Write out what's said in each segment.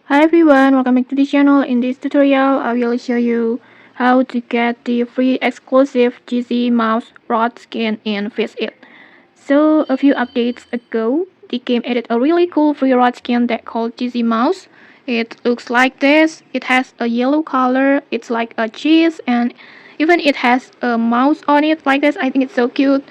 Hi everyone, welcome back to the channel. In this tutorial, I will show you how to get the free exclusive Gizzy mouse rod skin in Face It. So a few updates ago, the game added a really cool free rod skin that called Gizzy mouse. It looks like this. It has a yellow color. It's like a cheese, and even it has a mouse on it like this. I think it's so cute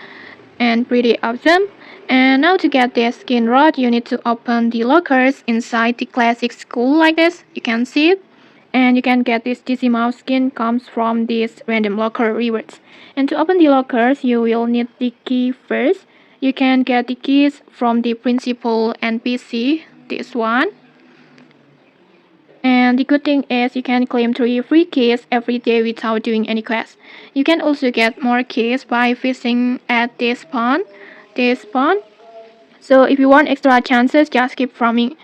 and pretty awesome. And now to get this skin rod, you need to open the lockers inside the classic school like this. You can see it. And you can get this DC mouse skin comes from this random locker rewards. And to open the lockers, you will need the key first. You can get the keys from the principal NPC, this one. And the good thing is you can claim 3 free keys every day without doing any quest. You can also get more keys by fishing at this spawn. So if you want extra chances, just keep farming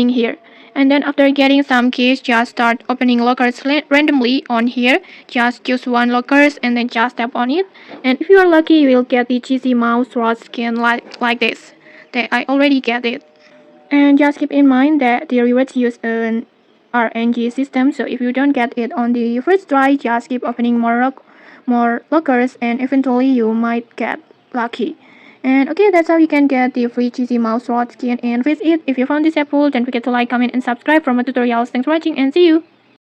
here. And then after getting some keys, just start opening lockers randomly on here. Just choose one lockers and then just tap on it. And if you are lucky, you will get the cheesy mouse rod skin like this. That I already get it. And just keep in mind that the rewards use an RNG system, so if you don't get it on the first try, just keep opening more lockers and eventually you might get lucky. And okay, that's how you can get the free cheesy mouse rod skin and Face It. If you found this helpful, don't forget to like, comment and subscribe for more tutorials. Thanks for watching and see you!